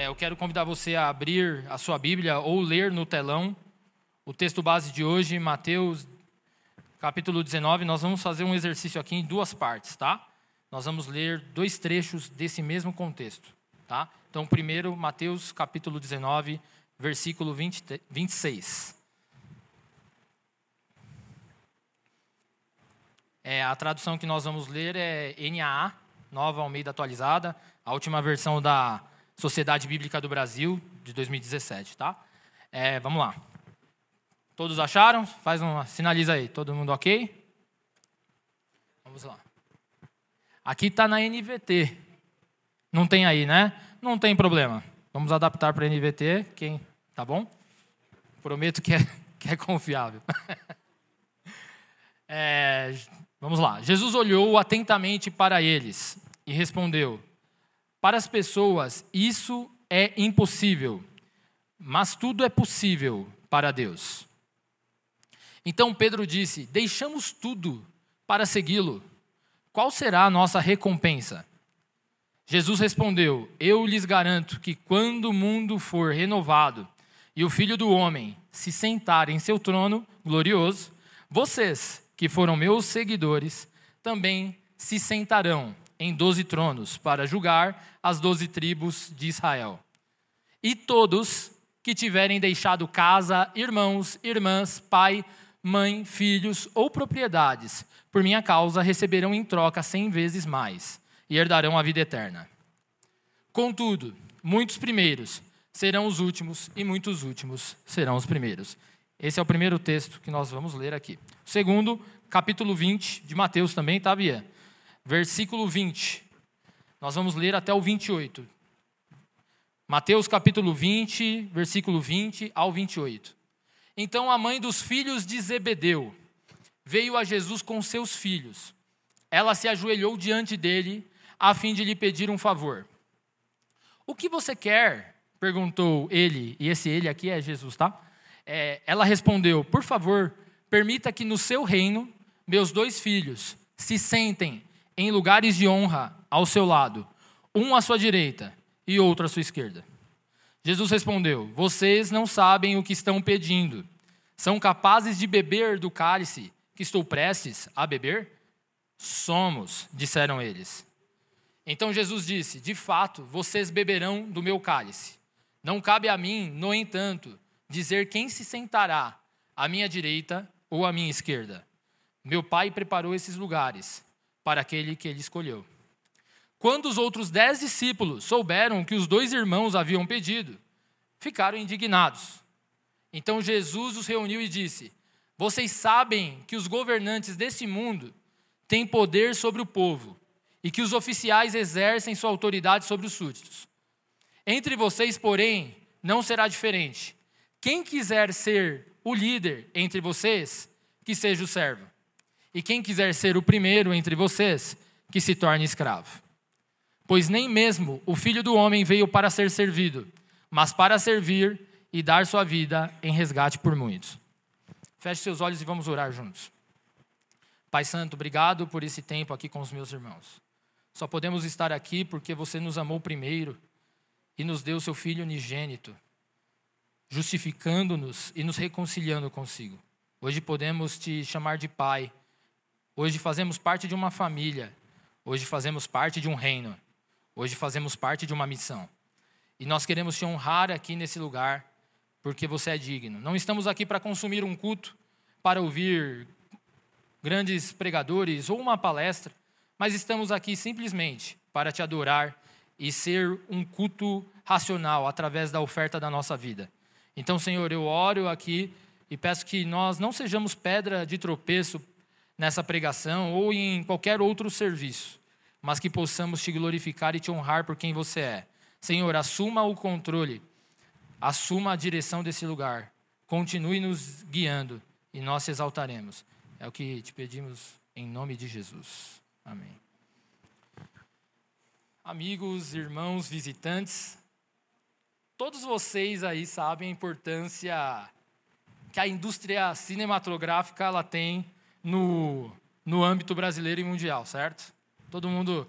Eu quero convidar você a abrir a sua Bíblia ou ler no telão o texto base de hoje, Mateus, capítulo 19. Nós vamos fazer um exercício aqui em duas partes, tá? Nós vamos ler dois trechos desse mesmo contexto, tá? Então, primeiro, Mateus, capítulo 19, versículo 26. A tradução que nós vamos ler é NAA, Nova Almeida Atualizada, a última versão da Sociedade Bíblica do Brasil, de 2017, tá? Vamos lá. Todos acharam? Sinaliza aí. Todo mundo ok? Vamos lá. Aqui está na NVT. Não tem aí, né? Não tem problema. Vamos adaptar para a NVT. Tá bom? Prometo que é confiável. Vamos lá. Jesus olhou atentamente para eles e respondeu: para as pessoas isso é impossível, mas tudo é possível para Deus. Então Pedro disse: deixamos tudo para segui-lo. Qual será a nossa recompensa? Jesus respondeu: eu lhes garanto que quando o mundo for renovado e o Filho do Homem se sentar em seu trono glorioso, vocês, que foram meus seguidores, também se sentarão em 12 tronos para julgar as 12 tribos de Israel. E todos que tiverem deixado casa, irmãos, irmãs, pai, mãe, filhos ou propriedades, por minha causa, receberão em troca 100 vezes mais e herdarão a vida eterna. Contudo, muitos primeiros serão os últimos e muitos últimos serão os primeiros. Esse é o primeiro texto que nós vamos ler aqui. O segundo, capítulo 20 de Mateus também, tá, Bia? Versículo 20. Nós vamos ler até o 28. Mateus capítulo 20, versículo 20 ao 28. Então a mãe dos filhos de Zebedeu veio a Jesus com seus filhos. Ela se ajoelhou diante dele, a fim de lhe pedir um favor. O que você quer? Perguntou ele, e esse ele aqui é Jesus, tá? Ela respondeu: por favor, permita que no seu reino, meus 2 filhos se sentem em lugares de honra ao seu lado, um à sua direita e outro à sua esquerda. Jesus respondeu: vocês não sabem o que estão pedindo. São capazes de beber do cálice que estou prestes a beber? Somos, disseram eles. Então Jesus disse: de fato, vocês beberão do meu cálice. Não cabe a mim, no entanto, dizer quem se sentará à minha direita ou à minha esquerda. Meu Pai preparou esses lugares para aquele que ele escolheu. Quando os outros 10 discípulos souberam o que os 2 irmãos haviam pedido, ficaram indignados. Então Jesus os reuniu e disse: vocês sabem que os governantes deste mundo têm poder sobre o povo e que os oficiais exercem sua autoridade sobre os súditos. Entre vocês, porém, não será diferente. Quem quiser ser o líder entre vocês, que seja o servo. E quem quiser ser o primeiro entre vocês, que se torne escravo. Pois nem mesmo o Filho do Homem veio para ser servido, mas para servir e dar sua vida em resgate por muitos. Feche seus olhos e vamos orar juntos. Pai Santo, obrigado por esse tempo aqui com os meus irmãos. Só podemos estar aqui porque você nos amou primeiro e nos deu seu Filho unigênito, justificando-nos e nos reconciliando consigo. Hoje podemos te chamar de Pai. Hoje fazemos parte de uma família. Hoje fazemos parte de um reino. Hoje fazemos parte de uma missão. E nós queremos te honrar aqui nesse lugar, porque você é digno. Não estamos aqui para consumir um culto, para ouvir grandes pregadores ou uma palestra, mas estamos aqui simplesmente para te adorar e ser um culto racional através da oferta da nossa vida. Então, Senhor, eu oro aqui e peço que nós não sejamos pedra de tropeço nessa pregação ou em qualquer outro serviço, mas que possamos te glorificar e te honrar por quem você é. Senhor, assuma o controle, assuma a direção desse lugar, continue nos guiando e nós te exaltaremos. É o que te pedimos em nome de Jesus. Amém. Amigos, irmãos, visitantes, todos vocês aí sabem a importância que a indústria cinematográfica ela tem no âmbito brasileiro e mundial, certo? Todo mundo,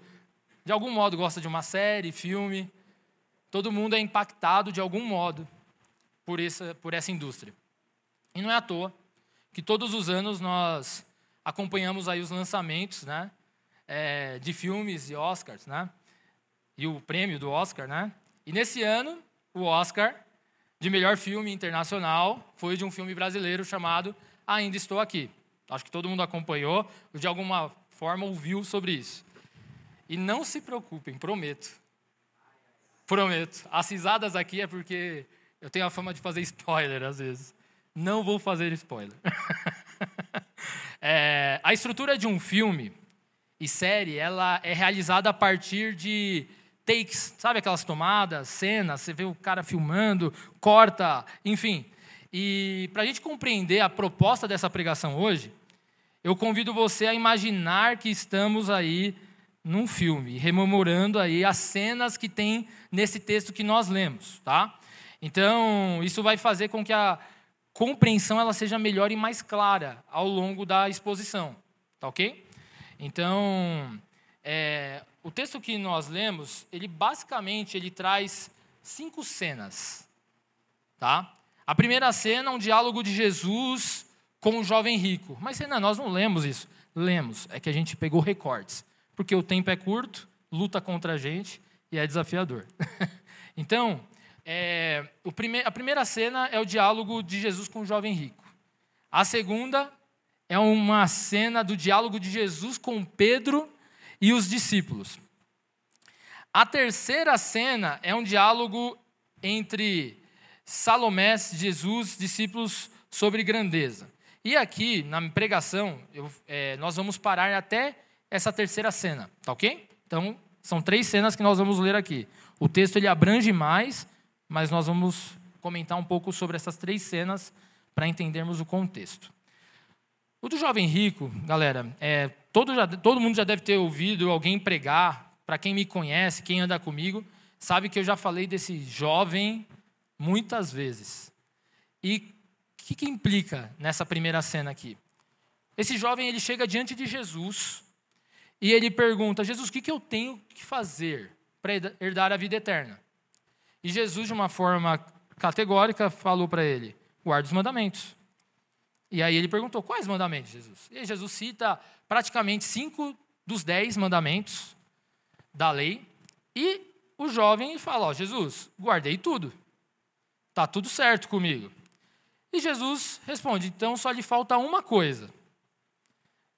de algum modo, gosta de uma série, filme. todo mundo é impactado de algum modo por essa indústria. E não é à toa que todos os anos nós acompanhamos aí os lançamentos, né, de filmes e Oscars, né, e o prêmio do Oscar, né? E nesse ano, o Oscar de melhor filme internacional foi de um filme brasileiro chamado Ainda Estou Aqui. Acho que todo mundo acompanhou, ou de alguma forma ouviu sobre isso. E não se preocupem, prometo. Prometo. As risadas aqui é porque eu tenho a fama de fazer spoiler às vezes. Não vou fazer spoiler. A estrutura de um filme e série, ela é realizada a partir de takes, sabe aquelas tomadas, cenas, você vê o cara filmando, corta, enfim. E para a gente compreender a proposta dessa pregação hoje, eu convido você a imaginar que estamos aí num filme, rememorando aí as cenas que tem nesse texto que nós lemos, tá? Então, isso vai fazer com que a compreensão ela seja melhor e mais clara ao longo da exposição, tá ok? Então, o texto que nós lemos, ele basicamente traz 5 cenas, tá? A primeira cena é um diálogo de Jesus com o jovem rico. Mas, Renan, nós não lemos isso. Lemos, é que a gente pegou recortes. Porque o tempo é curto, luta contra a gente e é desafiador. Então, a primeira cena é o diálogo de Jesus com o jovem rico. A segunda é uma cena do diálogo de Jesus com Pedro e os discípulos. A terceira cena é um diálogo entre Salomé, Jesus, discípulos sobre grandeza. E aqui, na pregação, nós vamos parar até essa terceira cena, tá ok? Então, são 3 cenas que nós vamos ler aqui. O texto ele abrange mais, mas nós vamos comentar um pouco sobre essas 3 cenas para entendermos o contexto. O do jovem rico, galera, todo mundo já deve ter ouvido alguém pregar. Para quem me conhece, quem anda comigo, sabe que eu já falei desse jovem muitas vezes. E o que implica nessa primeira cena aqui? Esse jovem ele chega diante de Jesus e ele pergunta: Jesus, o que eu tenho que fazer para herdar a vida eterna? E Jesus, de uma forma categórica, falou para ele: guarda os mandamentos. E aí ele perguntou: quais mandamentos, Jesus? E aí Jesus cita praticamente 5 dos 10 mandamentos da lei. E o jovem fala: Jesus, guardei tudo. Está tudo certo comigo. E Jesus responde: então só lhe falta uma coisa.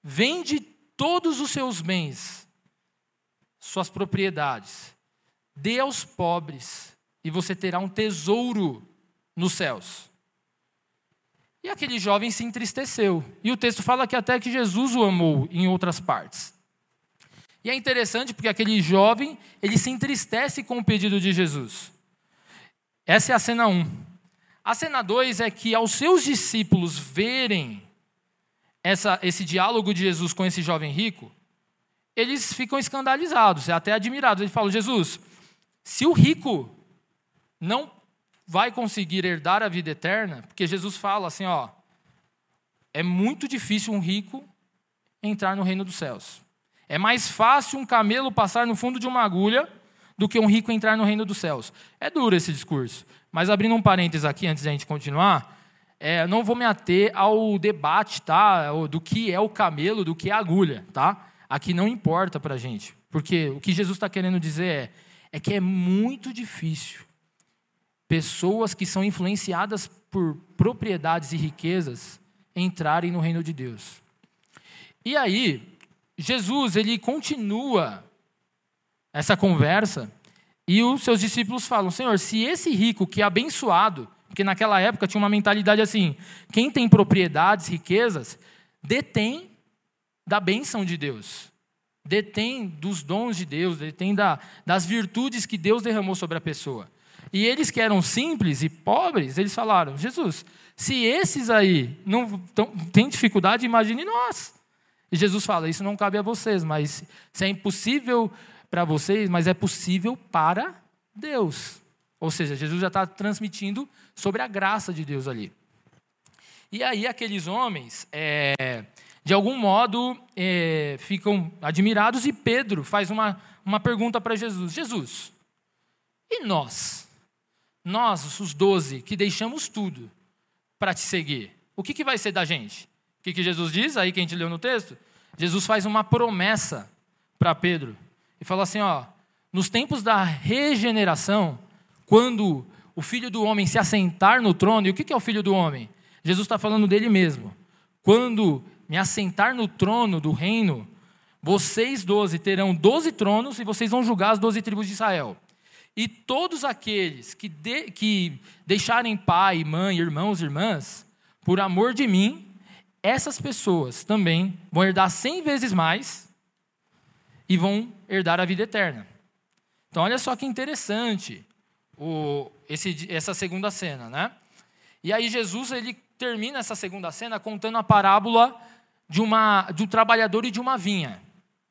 Vende todos os seus bens, suas propriedades, dê aos pobres, e você terá um tesouro nos céus. E aquele jovem se entristeceu. E o texto fala que até que Jesus o amou em outras partes. E é interessante porque aquele jovem, ele se entristece com o pedido de Jesus. Essa é a cena 1. A cena 2 é que aos seus discípulos verem esse diálogo de Jesus com esse jovem rico, eles ficam escandalizados, até admirados. Eles falam: Jesus, se o rico não vai conseguir herdar a vida eterna, porque Jesus fala assim, é muito difícil um rico entrar no reino dos céus. É mais fácil um camelo passar no fundo de uma agulha do que um rico entrar no reino dos céus. É duro esse discurso. Mas abrindo um parênteses aqui, antes da gente continuar, não vou me ater ao debate, tá, do que é o camelo, do que é a agulha. Tá? Aqui não importa para a gente. Porque o que Jesus está querendo dizer é que é muito difícil pessoas que são influenciadas por propriedades e riquezas entrarem no reino de Deus. E aí, Jesus, ele continua essa conversa e os seus discípulos falam: Senhor, se esse rico que é abençoado, porque naquela época tinha uma mentalidade assim, quem tem propriedades, riquezas, detém da bênção de Deus, detém dos dons de Deus, detém das virtudes que Deus derramou sobre a pessoa. E eles que eram simples e pobres, eles falaram: Jesus, se esses aí não têm dificuldade, imagine nós. E Jesus fala: isso não cabe a vocês, mas se é impossível para vocês, mas é possível para Deus. Ou seja, Jesus já está transmitindo sobre a graça de Deus ali. E aí aqueles homens, de algum modo, ficam admirados e Pedro faz uma pergunta para Jesus: Jesus, E nós? Nós, os 12, que deixamos tudo para te seguir. O que vai ser da gente? O que Jesus diz aí que a gente leu no texto? Jesus faz uma promessa para Pedro. E fala assim, ó, nos tempos da regeneração, quando o Filho do Homem se assentar no trono, e o que é o Filho do Homem? Jesus está falando dele mesmo. Quando me assentar no trono do reino, vocês 12 terão 12 tronos e vocês vão julgar as 12 tribos de Israel. E todos aqueles que deixarem pai, mãe, irmãos, irmãs, por amor de mim, essas pessoas também vão herdar 100 vezes mais e vão herdar a vida eterna. Então, olha só que interessante essa segunda cena, né? E aí Jesus ele termina essa segunda cena contando a parábola de um trabalhador e de uma vinha.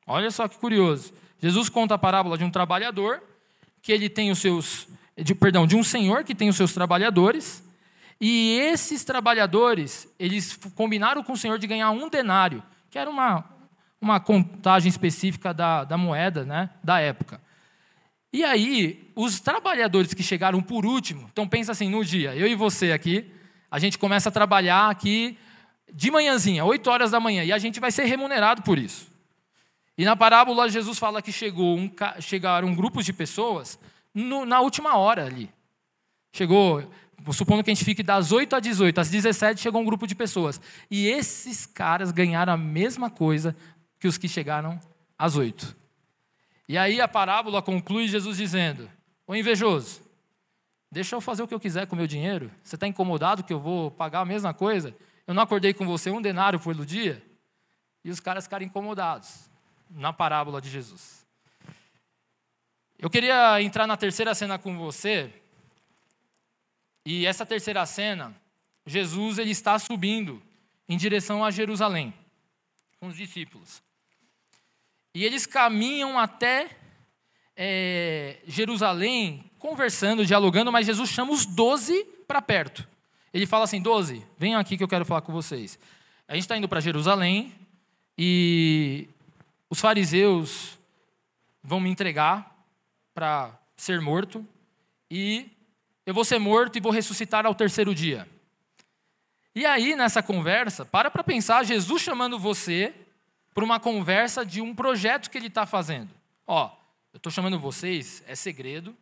Olha só que curioso. Jesus conta a parábola de um trabalhador que ele tem de um senhor que tem os seus trabalhadores, e esses trabalhadores, eles combinaram com o senhor de ganhar 1 denário, que era uma contagem específica da moeda, né, da época. E aí, os trabalhadores que chegaram por último, então pensa assim, no dia, eu e você aqui, a gente começa a trabalhar aqui de manhãzinha, 8 horas da manhã, e a gente vai ser remunerado por isso. E na parábola, Jesus fala que chegaram grupos de pessoas na última hora ali. Supondo que a gente fique das 8 às 18, às 17 chegou um grupo de pessoas. E esses caras ganharam a mesma coisa que os que chegaram às 8. E aí a parábola conclui Jesus dizendo, ô invejoso, deixa eu fazer o que eu quiser com o meu dinheiro? Você está incomodado que eu vou pagar a mesma coisa? Eu não acordei com você 1 denário pelo dia? E os caras ficaram incomodados na parábola de Jesus. Eu queria entrar na terceira cena com você. E essa terceira cena, Jesus ele está subindo em direção a Jerusalém, com os discípulos. E eles caminham até Jerusalém, conversando, dialogando, mas Jesus chama os 12 para perto. Ele fala assim, 12, venham aqui que eu quero falar com vocês. A gente está indo para Jerusalém e os fariseus vão me entregar para ser morto e eu vou ser morto e vou ressuscitar ao 3º dia. E aí, nessa conversa, para pensar, Jesus chamando você para uma conversa de um projeto que ele está fazendo. Ó, eu estou chamando vocês, é segredo,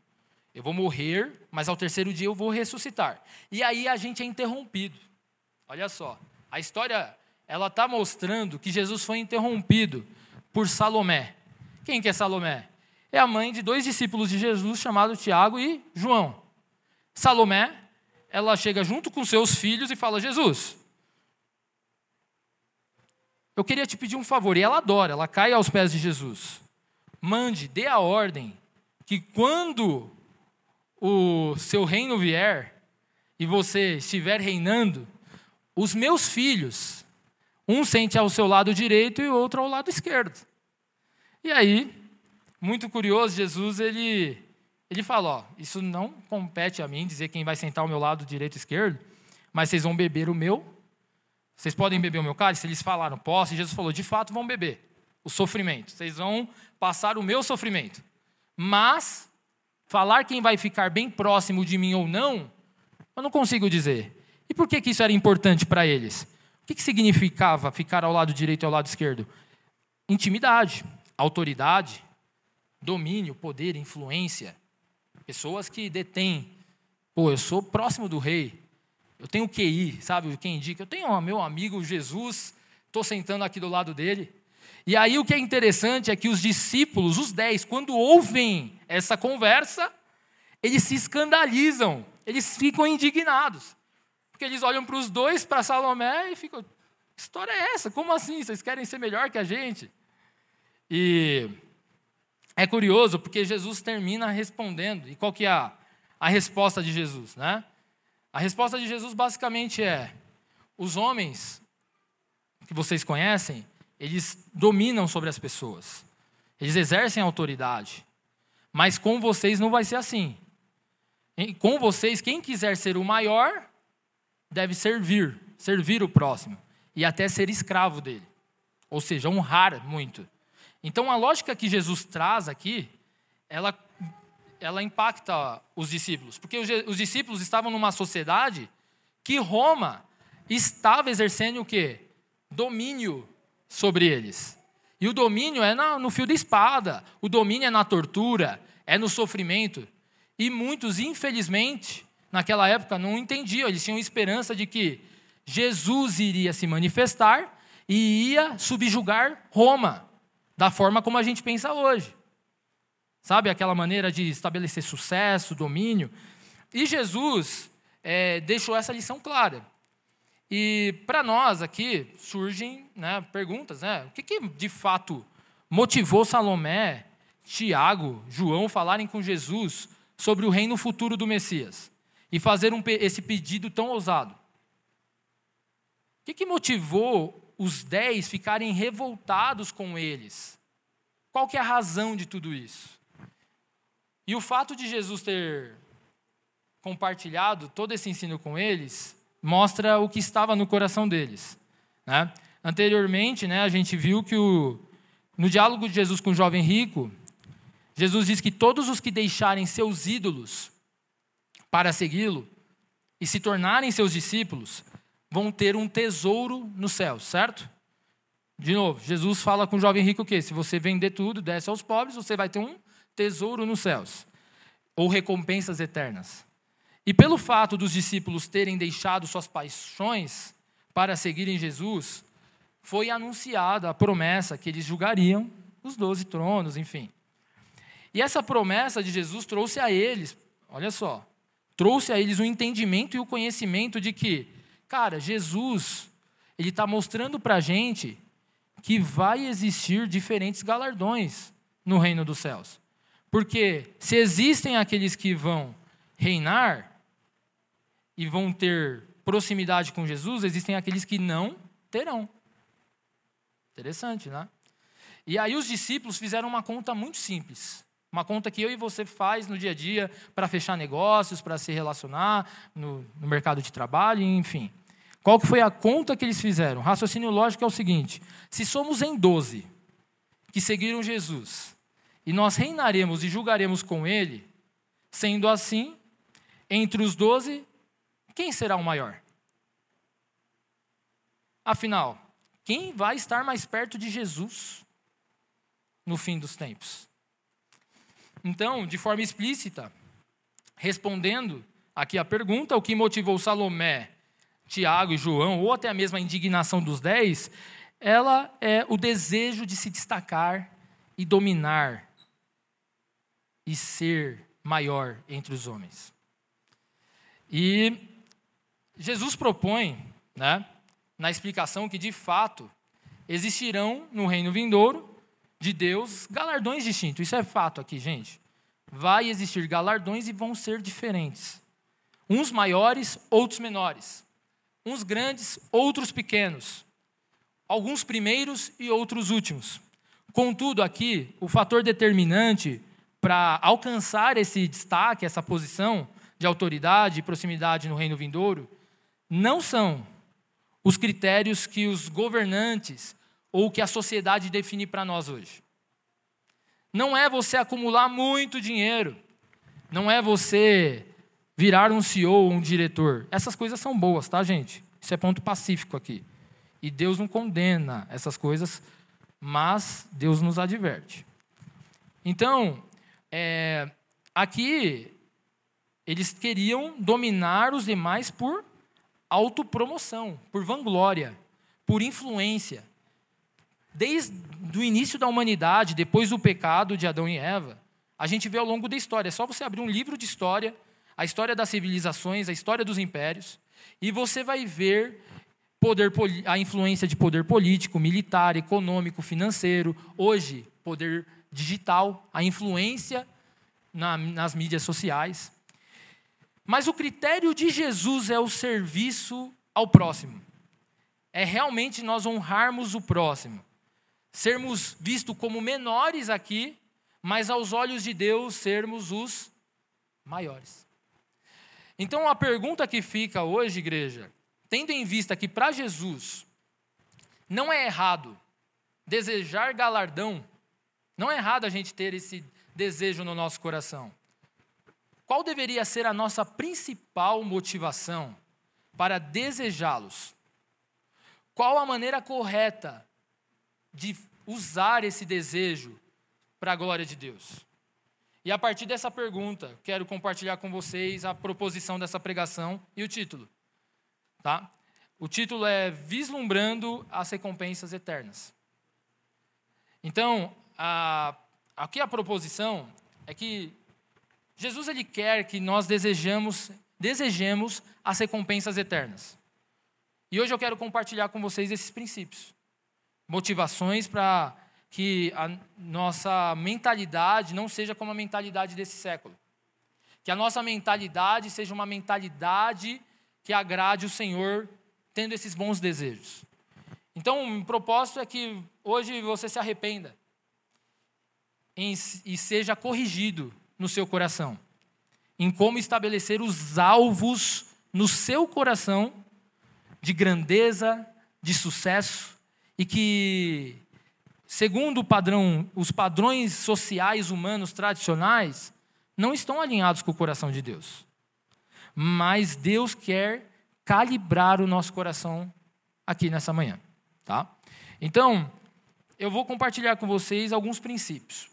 eu vou morrer, mas ao 3º dia eu vou ressuscitar. E aí a gente é interrompido. Olha só, a história ela está mostrando que Jesus foi interrompido por Salomé. Quem que é Salomé? É a mãe de 2 discípulos de Jesus, chamados Tiago e João. Salomé, ela chega junto com seus filhos e fala, Jesus, eu queria te pedir um favor. E ela adora, ela cai aos pés de Jesus. Dê a ordem que quando o seu reino vier e você estiver reinando, os meus filhos, um sente ao seu lado direito e o outro ao lado esquerdo. E aí, muito curioso, Jesus, ele fala, ó, isso não compete a mim dizer quem vai sentar ao meu lado direito e esquerdo, mas vocês vão beber o meu, vocês podem beber o meu cálice? Eles falaram, posso, e Jesus falou, de fato vão beber o sofrimento, vocês vão passar o meu sofrimento, mas falar quem vai ficar bem próximo de mim ou não, eu não consigo dizer. E por que isso era importante para eles? O que significava ficar ao lado direito e ao lado esquerdo? Intimidade, autoridade, domínio, poder, influência. Pessoas que detêm, eu sou próximo do rei, eu tenho QI, sabe, quem indica? Eu tenho meu amigo Jesus, estou sentando aqui do lado dele. E aí o que é interessante é que os discípulos, os 10, quando ouvem essa conversa, eles se escandalizam, eles ficam indignados. Porque eles olham para os 2, para Salomé e ficam, que história é essa? Como assim? Vocês querem ser melhor que a gente? E é curioso porque Jesus termina respondendo. E qual que é a resposta de Jesus, né? A resposta de Jesus basicamente é, os homens que vocês conhecem, eles dominam sobre as pessoas. Eles exercem autoridade. Mas com vocês não vai ser assim. Com vocês, quem quiser ser o maior, deve servir o próximo. E até ser escravo dele. Ou seja, honrar muito. Então, a lógica que Jesus traz aqui, ela ela impacta os discípulos, porque os discípulos estavam numa sociedade que Roma estava exercendo o quê? Domínio sobre eles. E o domínio é no fio da espada, o domínio é na tortura, é no sofrimento. E muitos, infelizmente, naquela época não entendiam, eles tinham esperança de que Jesus iria se manifestar e ia subjugar Roma, da forma como a gente pensa hoje. Sabe, aquela maneira de estabelecer sucesso, domínio. E Jesus deixou essa lição clara. E para nós aqui surgem, perguntas. O que de fato motivou Salomé, Tiago, João falarem com Jesus sobre o reino futuro do Messias? E fazer esse pedido tão ousado? O que motivou os 10 ficarem revoltados com eles? Qual que é a razão de tudo isso? E o fato de Jesus ter compartilhado todo esse ensino com eles mostra o que estava no coração deles. Anteriormente, a gente viu que no diálogo de Jesus com o jovem rico, Jesus diz que todos os que deixarem seus ídolos para segui-lo e se tornarem seus discípulos vão ter um tesouro no céu, certo? De novo, Jesus fala com o jovem rico o quê? Se você vender tudo, desce aos pobres, você vai ter um tesouro nos céus, ou recompensas eternas. E pelo fato dos discípulos terem deixado suas paixões para seguirem Jesus, foi anunciada a promessa que eles julgariam os 12 tronos, enfim. E essa promessa de Jesus trouxe a eles, olha só, trouxe a eles o entendimento e o conhecimento de que, cara, Jesus, ele está mostrando para a gente que vai existir diferentes galardões no reino dos céus. Porque se existem aqueles que vão reinar e vão ter proximidade com Jesus, existem aqueles que não terão. Interessante, né? E aí os discípulos fizeram uma conta muito simples. Uma conta que eu e você faz no dia a dia para fechar negócios, para se relacionar no mercado de trabalho, enfim. Qual que foi a conta que eles fizeram? O raciocínio lógico é o seguinte: se somos em 12 que seguiram Jesus, e nós reinaremos e julgaremos com ele, sendo assim, entre os 12, quem será o maior? Afinal, quem vai estar mais perto de Jesus no fim dos tempos? Então, de forma explícita, respondendo aqui a pergunta, o que motivou Salomé, Tiago e João, ou até mesmo a indignação dos 10, ela é o desejo de se destacar e dominar e ser maior entre os homens. E Jesus propõe, na explicação que, de fato, existirão no reino vindouro de Deus galardões distintos. Isso é fato aqui, gente. Vai existir galardões e vão ser diferentes. Uns maiores, outros menores. Uns grandes, outros pequenos. Alguns primeiros e outros últimos. Contudo, aqui, o fator determinante para alcançar esse destaque, essa posição de autoridade e proximidade no reino vindouro, não são os critérios que os governantes ou que a sociedade define para nós hoje. Não é você acumular muito dinheiro, não é você virar um CEO ou um diretor. Essas coisas são boas, tá, gente? Isso é ponto pacífico aqui. E Deus não condena essas coisas, mas Deus nos adverte. Então, aqui, eles queriam dominar os demais por autopromoção, por vanglória, por influência. Desde o início da humanidade, depois do pecado de Adão e Eva, a gente vê ao longo da história. É só você abrir um livro de história, a história das civilizações, a história dos impérios, e você vai ver a influência de poder político, militar, econômico, financeiro. Hoje, poder digital, a influência nas mídias sociais. Mas o critério de Jesus é o serviço ao próximo. É realmente nós honrarmos o próximo. Sermos vistos como menores aqui, mas aos olhos de Deus sermos os maiores. Então a pergunta que fica hoje, igreja, tendo em vista que para Jesus não é errado desejar galardão, não é errado a gente ter esse desejo no nosso coração. qual deveria ser a nossa principal motivação para desejá-los? Qual a maneira correta de usar esse desejo para a glória de Deus? E a partir dessa pergunta, quero compartilhar com vocês a proposição dessa pregação e o título. Tá? O título é Vislumbrando as Recompensas Eternas. Então, aqui a proposição é que Jesus ele quer que nós desejemos as recompensas eternas. E hoje eu quero compartilhar com vocês esses princípios, motivações para que a nossa mentalidade não seja como a mentalidade desse século. Que a nossa mentalidade seja uma mentalidade que agrade o Senhor, tendo esses bons desejos. Então, o propósito é que hoje você se arrependa e seja corrigido no seu coração, em como estabelecer os alvos no seu coração de grandeza, de sucesso, e que, segundo os padrões sociais humanos tradicionais, não estão alinhados com o coração de Deus. Mas Deus quer calibrar o nosso coração aqui nessa manhã. Tá? Então, eu vou compartilhar com vocês alguns princípios.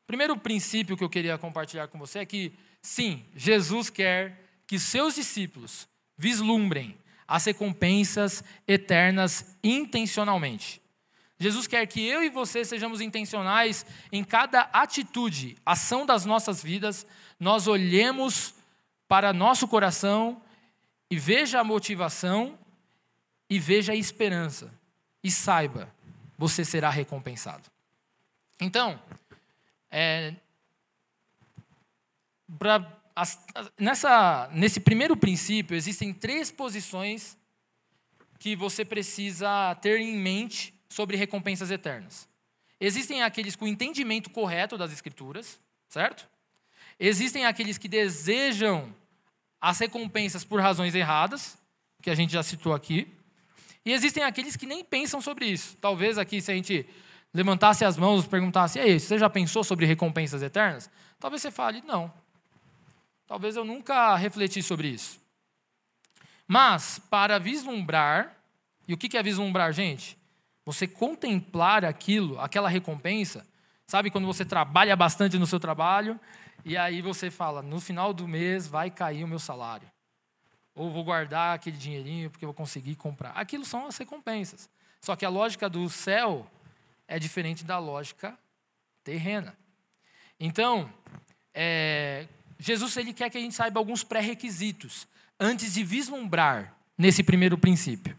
O primeiro princípio que eu queria compartilhar com você é que, sim, Jesus quer que seus discípulos vislumbrem as recompensas eternas intencionalmente. Jesus quer que eu e você sejamos intencionais em cada atitude, ação das nossas vidas, nós olhemos para nosso coração e veja a motivação e veja a esperança. E saiba, você será recompensado. Então, nesse primeiro princípio, existem 3 posições que você precisa ter em mente sobre recompensas eternas. Existem aqueles com o entendimento correto das Escrituras, certo? Existem aqueles que desejam as recompensas por razões erradas, que a gente já citou aqui. E existem aqueles que nem pensam sobre isso. Talvez aqui, se a gente levantasse as mãos e perguntasse, ei, você já pensou sobre recompensas eternas? Talvez você fale, não. Talvez eu nunca refleti sobre isso. Mas, para vislumbrar, e o que é vislumbrar, gente? Você contemplar aquela recompensa, sabe quando você trabalha bastante no seu trabalho, e aí você fala, no final do mês vai cair o meu salário. Ou vou guardar aquele dinheirinho porque eu vou conseguir comprar. Aquilo são as recompensas. Só que a lógica do céu é diferente da lógica terrena. Então, Jesus ele quer que a gente saiba alguns pré-requisitos antes de vislumbrar nesse primeiro princípio.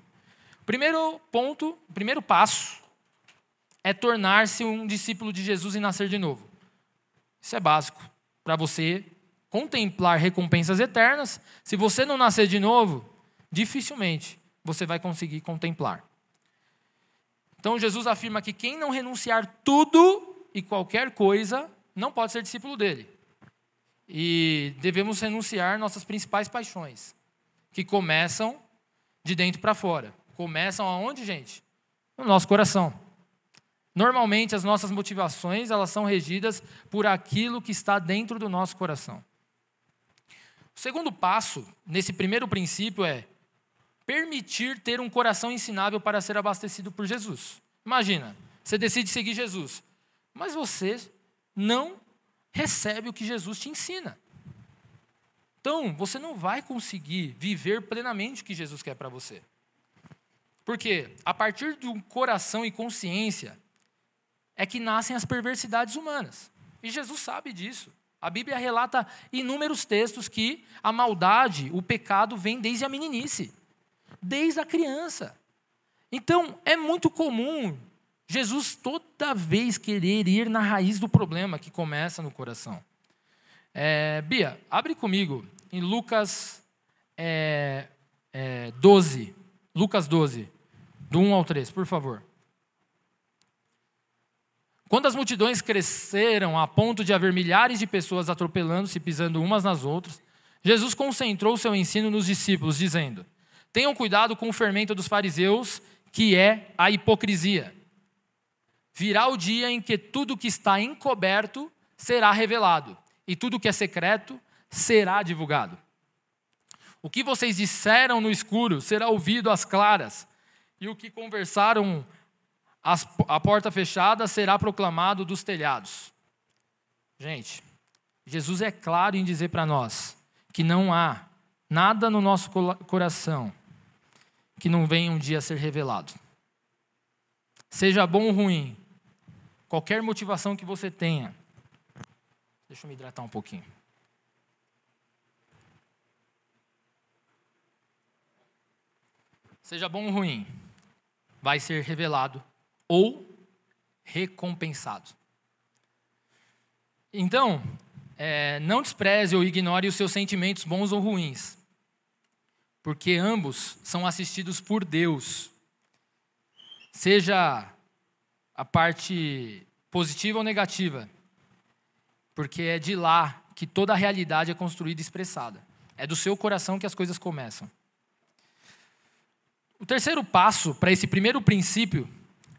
O primeiro passo é tornar-se um discípulo de Jesus e nascer de novo. Isso é básico para você contemplar recompensas eternas. Se você não nascer de novo, dificilmente você vai conseguir contemplar. Então Jesus afirma que quem não renunciar tudo e qualquer coisa não pode ser discípulo dele. E devemos renunciar nossas principais paixões, que começam de dentro para fora. Começam aonde, gente? No nosso coração. Normalmente as nossas motivações, elas são regidas por aquilo que está dentro do nosso coração. O segundo passo, nesse primeiro princípio, é permitir ter um coração ensinável para ser abastecido por Jesus. Imagina, você decide seguir Jesus, mas você não recebe o que Jesus te ensina. Então, você não vai conseguir viver plenamente o que Jesus quer para você. Porque a partir de um coração e consciência é que nascem as perversidades humanas. E Jesus sabe disso. A Bíblia relata inúmeros textos que a maldade, o pecado vem desde a meninice, desde a criança. Então, é muito comum Jesus toda vez querer ir na raiz do problema que começa no coração. Bia, abre comigo em Lucas 12. Lucas 12, do 1 ao 3, por favor. Quando as multidões cresceram a ponto de haver milhares de pessoas atropelando-se e pisando umas nas outras, Jesus concentrou seu ensino nos discípulos, dizendo: tenham cuidado com o fermento dos fariseus, que é a hipocrisia. Virá o dia em que tudo que está encoberto será revelado, e tudo que é secreto será divulgado. O que vocês disseram no escuro será ouvido às claras, e o que conversaram à porta fechada será proclamado dos telhados. Gente, Jesus é claro em dizer para nós que não há nada no nosso coração que não venha um dia a ser revelado. Seja bom ou ruim, qualquer motivação que você tenha. Deixa eu me hidratar um pouquinho. Seja bom ou ruim, vai ser revelado ou recompensado. Então, não despreze ou ignore os seus sentimentos bons ou ruins, porque ambos são assistidos por Deus. Seja a parte positiva ou negativa, porque é de lá que toda a realidade é construída e expressada. É do seu coração que as coisas começam. O terceiro passo para esse primeiro princípio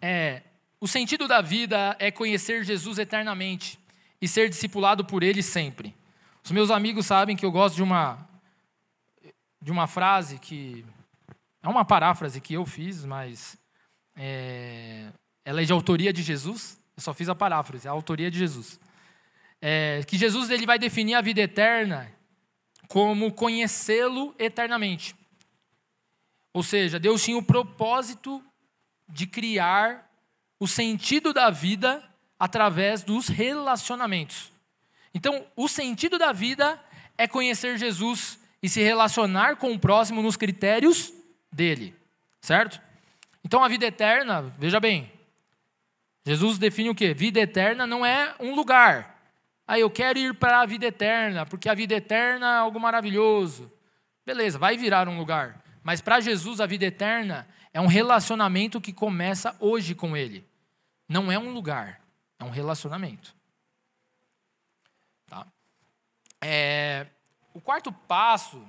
é: o sentido da vida é conhecer Jesus eternamente e ser discipulado por Ele sempre. Os meus amigos sabem que eu gosto de uma frase que é uma paráfrase que eu fiz, mas ela é de autoria de Jesus. Eu só fiz a paráfrase, a autoria de Jesus. Que Jesus ele vai definir a vida eterna como conhecê-lo eternamente. Ou seja, Deus tinha o propósito de criar o sentido da vida através dos relacionamentos. Então, o sentido da vida é conhecer Jesus e se relacionar com o próximo nos critérios dele, certo? Então, a vida eterna, veja bem, Jesus define o quê? Vida eterna não é um lugar. Eu quero ir para a vida eterna, porque a vida eterna é algo maravilhoso. Beleza, vai virar um lugar. Mas para Jesus, a vida eterna é um relacionamento que começa hoje com Ele. Não é um lugar, é um relacionamento. Tá? O quarto passo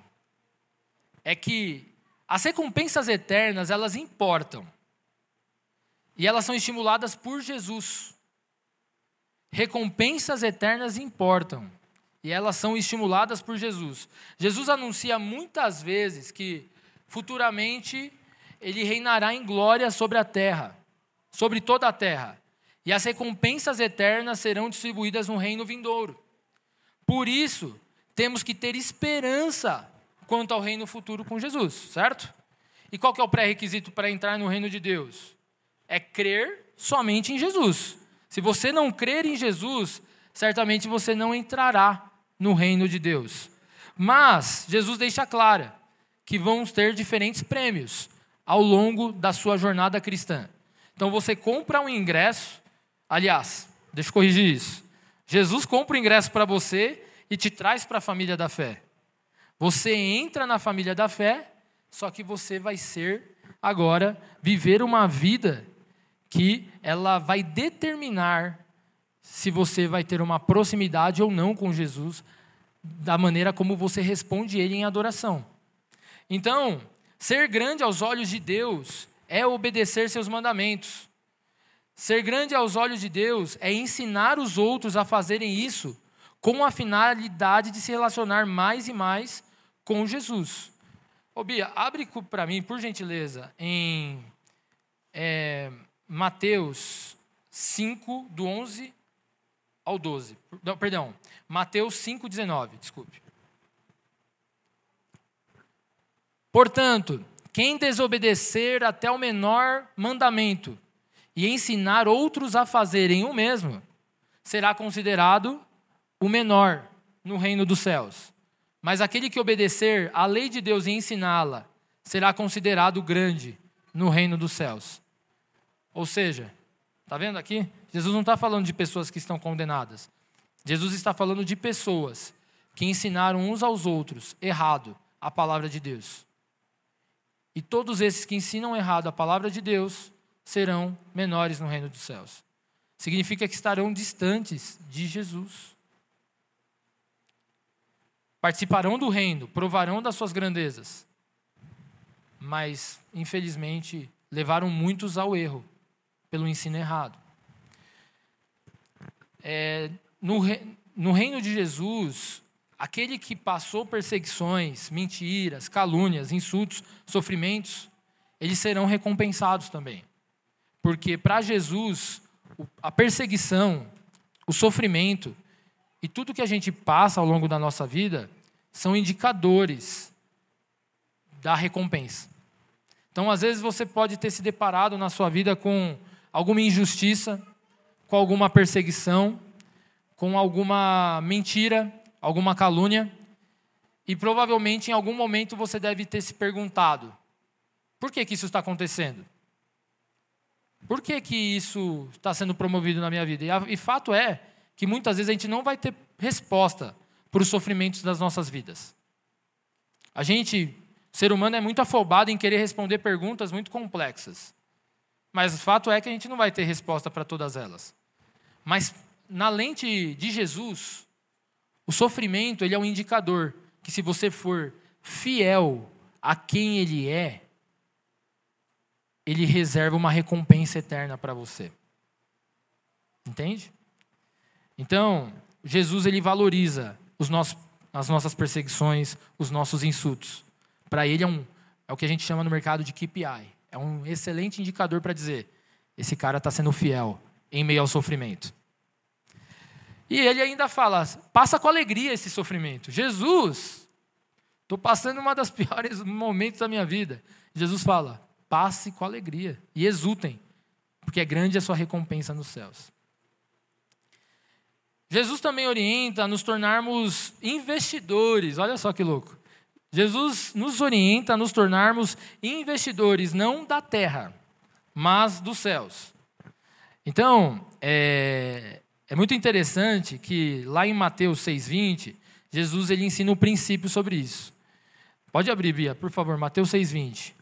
é que as recompensas eternas, elas importam. E elas são estimuladas por Jesus. Recompensas eternas importam. E elas são estimuladas por Jesus. Jesus anuncia muitas vezes que futuramente Ele reinará em glória sobre a terra, sobre toda a terra. E as recompensas eternas serão distribuídas no reino vindouro. Por isso, temos que ter esperança quanto ao reino futuro com Jesus, certo? E qual que é o pré-requisito para entrar no reino de Deus? É crer somente em Jesus. Se você não crer em Jesus, certamente você não entrará no reino de Deus. Mas Jesus deixa clara que vão ter diferentes prêmios ao longo da sua jornada cristã. Então você compra um ingresso, aliás, deixa eu corrigir isso. Jesus compra o ingresso para você e te traz para a família da fé. Você entra na família da fé, só que você vai agora viver uma vida que ela vai determinar se você vai ter uma proximidade ou não com Jesus, da maneira como você responde Ele em adoração. Então, ser grande aos olhos de Deus é obedecer seus mandamentos. Ser grande aos olhos de Deus é ensinar os outros a fazerem isso com a finalidade de se relacionar mais e mais com Jesus. Bia, abre para mim, por gentileza, em Mateus 5, do 11 ao 12. Não, perdão, Mateus 5, 19, desculpe. Portanto, quem desobedecer até o menor mandamento e ensinar outros a fazerem o mesmo, será considerado o menor no reino dos céus. Mas aquele que obedecer à lei de Deus e ensiná-la, será considerado grande no reino dos céus. Ou seja, está vendo aqui? Jesus não está falando de pessoas que estão condenadas. Jesus está falando de pessoas que ensinaram uns aos outros errado a palavra de Deus. E todos esses que ensinam errado a palavra de Deus serão menores no reino dos céus. Significa que estarão distantes de Jesus. Participarão do reino, provarão das suas grandezas, mas, infelizmente, levaram muitos ao erro pelo ensino errado. No reino de Jesus, aquele que passou perseguições, mentiras, calúnias, insultos, sofrimentos, eles serão recompensados também. Porque para Jesus, a perseguição, o sofrimento e tudo que a gente passa ao longo da nossa vida são indicadores da recompensa. Então, às vezes, você pode ter se deparado na sua vida com alguma injustiça, com alguma perseguição, com alguma mentira, alguma calúnia, e provavelmente em algum momento você deve ter se perguntado: por que isso está acontecendo? Por que isso está sendo promovido na minha vida? E fato é que muitas vezes a gente não vai ter resposta para os sofrimentos das nossas vidas. A gente, ser humano, é muito afobado em querer responder perguntas muito complexas. Mas o fato é que a gente não vai ter resposta para todas elas. Mas na lente de Jesus, o sofrimento ele é um indicador que, se você for fiel a quem Ele é, Ele reserva uma recompensa eterna para você. Entende? Então, Jesus ele valoriza as nossas perseguições, os nossos insultos. Para Ele é o que a gente chama no mercado de KPI. É um excelente indicador para dizer: esse cara está sendo fiel em meio ao sofrimento. E Ele ainda fala: passa com alegria esse sofrimento. Jesus, estou passando uma das piores momentos da minha vida. Jesus fala: passe com alegria e exultem, porque é grande a sua recompensa nos céus. Jesus também orienta a nos tornarmos investidores. Olha só que louco. Jesus nos orienta a nos tornarmos investidores, não da terra, mas dos céus. Então, é muito interessante que lá em Mateus 6,20, Jesus ele ensina um princípio sobre isso. Pode abrir, Bia, por favor, Mateus 6,20.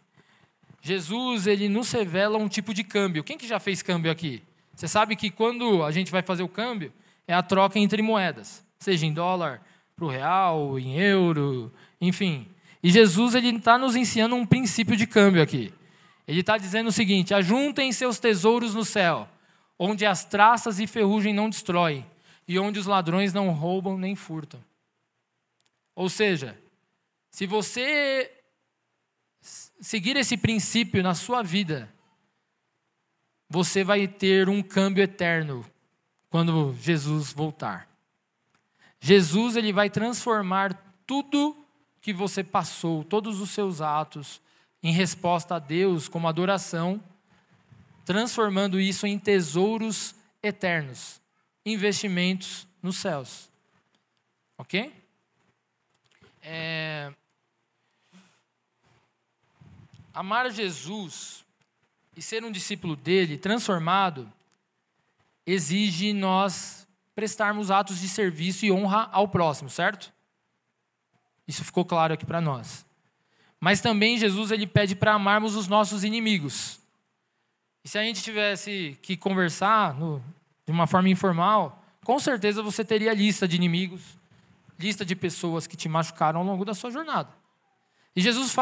Jesus ele nos revela um tipo de câmbio. Quem que já fez câmbio aqui? Você sabe que quando a gente vai fazer o câmbio, é a troca entre moedas, seja em dólar para o real, em euro, enfim. E Jesus ele está nos ensinando um princípio de câmbio aqui. Ele está dizendo o seguinte: ajuntem seus tesouros no céu, onde as traças e ferrugem não destroem, e onde os ladrões não roubam nem furtam. Ou seja, se você seguir esse princípio na sua vida, você vai ter um câmbio eterno quando Jesus voltar. Jesus ele vai transformar tudo que você passou, todos os seus atos, em resposta a Deus, como adoração, transformando isso em tesouros eternos, investimentos nos céus. Ok? Amar Jesus e ser um discípulo dele, transformado, exige nós prestarmos atos de serviço e honra ao próximo, certo? Isso ficou claro aqui para nós. Mas também Jesus ele pede para amarmos os nossos inimigos. E se a gente tivesse que conversar de uma forma informal, com certeza você teria lista de inimigos, lista de pessoas que te machucaram ao longo da sua jornada. E Jesus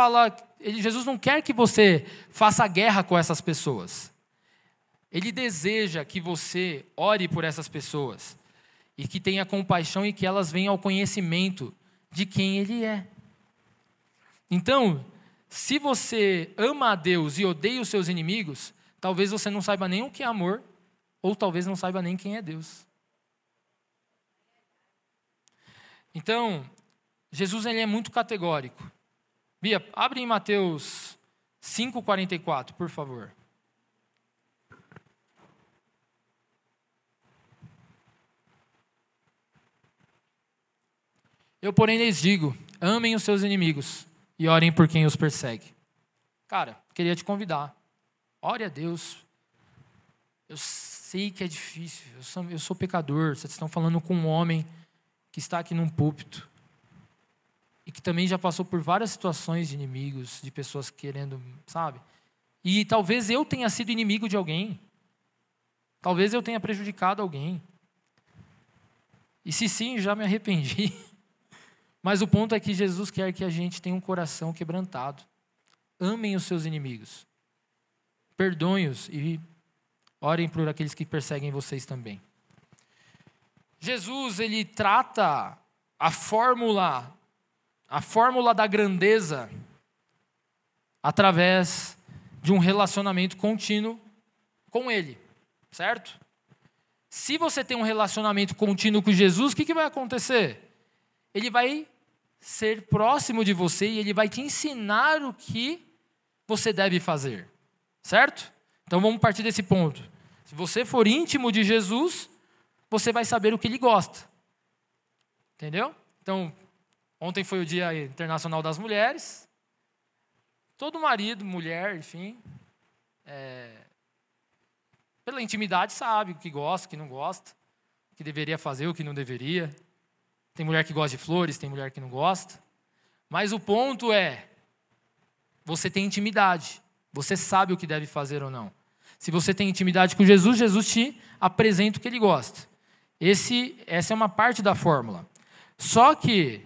Jesus não quer que você faça guerra com essas pessoas. Ele deseja que você ore por essas pessoas e que tenha compaixão e que elas venham ao conhecimento de quem Ele é. Então, se você ama a Deus e odeia os seus inimigos, talvez você não saiba nem o que é amor, ou talvez não saiba nem quem é Deus. Então, Jesus ele é muito categórico. Bia, abre em Mateus 5,44, por favor. Eu, porém, lhes digo: amem os seus inimigos e orem por quem os persegue. Cara, queria te convidar. Ore a Deus. Eu sei que é difícil, eu sou pecador. Vocês estão falando com um homem que está aqui num púlpito e que também já passou por várias situações de inimigos, de pessoas querendo, sabe? E talvez eu tenha sido inimigo de alguém. Talvez eu tenha prejudicado alguém. E se sim, já me arrependi. Mas o ponto é que Jesus quer que a gente tenha um coração quebrantado. Amem os seus inimigos. Perdoem-os e orem por aqueles que perseguem vocês também. Jesus, ele trata a fórmula da grandeza através de um relacionamento contínuo com Ele, certo? Se você tem um relacionamento contínuo com Jesus, o que vai acontecer? Ele vai ser próximo de você e Ele vai te ensinar o que você deve fazer, certo? Então vamos partir desse ponto. Se você for íntimo de Jesus, você vai saber o que Ele gosta. Entendeu? Então, ontem foi o Dia Internacional das Mulheres. Todo marido, mulher, enfim, pela intimidade sabe o que gosta, o que não gosta, o que deveria fazer, o que não deveria. Tem mulher que gosta de flores, tem mulher que não gosta. Mas o ponto é, você tem intimidade, você sabe o que deve fazer ou não. Se você tem intimidade com Jesus, Jesus te apresenta o que Ele gosta. Essa é uma parte da fórmula. Só que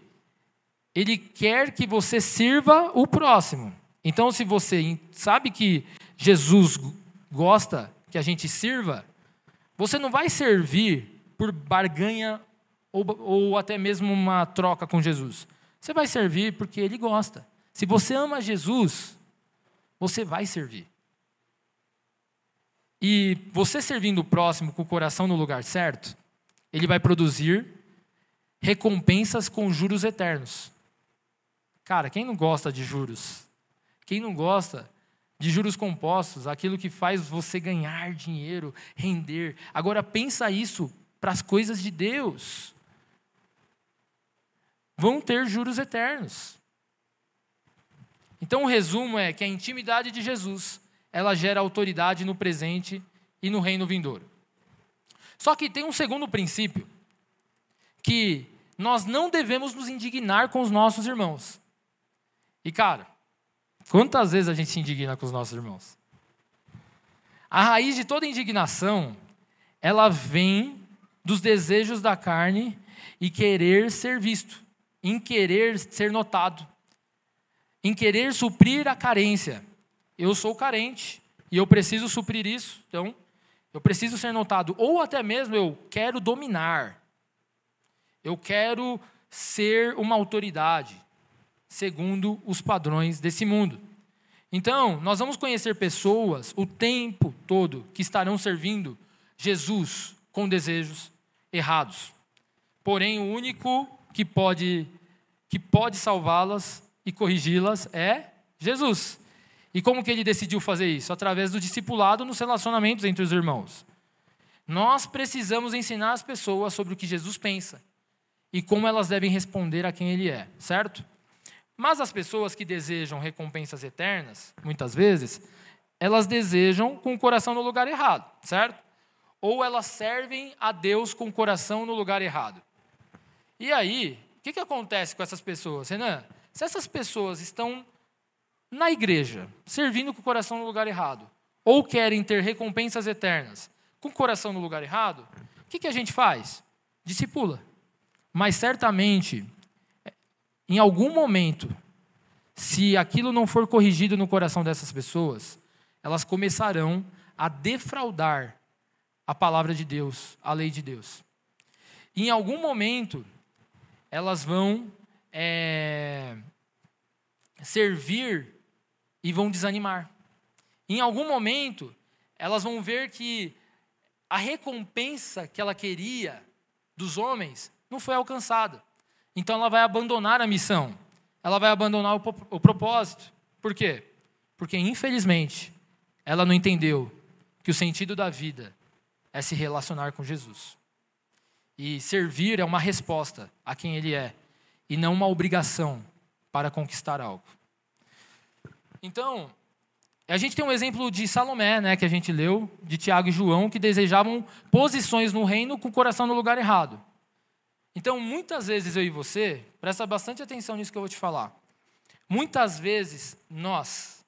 Ele quer que você sirva o próximo. Então, se você sabe que Jesus gosta que a gente sirva, você não vai servir por barganha ou até mesmo uma troca com Jesus. Você vai servir porque Ele gosta. Se você ama Jesus, você vai servir. E você servindo o próximo com o coração no lugar certo, Ele vai produzir recompensas com juros eternos. Cara, quem não gosta de juros? Quem não gosta de juros compostos? Aquilo que faz você ganhar dinheiro, render. Agora pensa isso para as coisas de Deus. Vão ter juros eternos. Então o resumo é que a intimidade de Jesus, ela gera autoridade no presente e no reino vindouro. Só que tem um segundo princípio, que nós não devemos nos indignar com os nossos irmãos. E cara, quantas vezes a gente se indigna com os nossos irmãos? A raiz de toda indignação, ela vem dos desejos da carne e querer ser visto, em querer ser notado, em querer suprir a carência. Eu sou carente e eu preciso suprir isso, então eu preciso ser notado. Ou até mesmo eu quero dominar, eu quero ser uma autoridade, segundo os padrões desse mundo. Então, nós vamos conhecer pessoas o tempo todo que estarão servindo Jesus com desejos errados. Porém, o único que pode salvá-las e corrigi-las é Jesus. E como que Ele decidiu fazer isso? Através do discipulado nos relacionamentos entre os irmãos. Nós precisamos ensinar as pessoas sobre o que Jesus pensa e como elas devem responder a quem Ele é, certo? Mas as pessoas que desejam recompensas eternas, muitas vezes, elas desejam com o coração no lugar errado, certo? Ou elas servem a Deus com o coração no lugar errado. E aí, o que acontece com essas pessoas, Renan? Se essas pessoas estão na igreja, servindo com o coração no lugar errado, ou querem ter recompensas eternas com o coração no lugar errado, o que a gente faz? Discipula. Mas certamente, em algum momento, se aquilo não for corrigido no coração dessas pessoas, elas começarão a defraudar a palavra de Deus, a lei de Deus. E em algum momento, elas vão servir e vão desanimar. Em algum momento, elas vão ver que a recompensa que ela queria dos homens não foi alcançada. Então ela vai abandonar a missão. Ela vai abandonar o propósito. Por quê? Porque, infelizmente, ela não entendeu que o sentido da vida é se relacionar com Jesus. E servir é uma resposta a quem Ele é, e não uma obrigação para conquistar algo. Então, a gente tem um exemplo de Salomé, né, que a gente leu, de Tiago e João, que desejavam posições no reino com o coração no lugar errado. Então, muitas vezes eu e você, presta bastante atenção nisso que eu vou te falar. Muitas vezes nós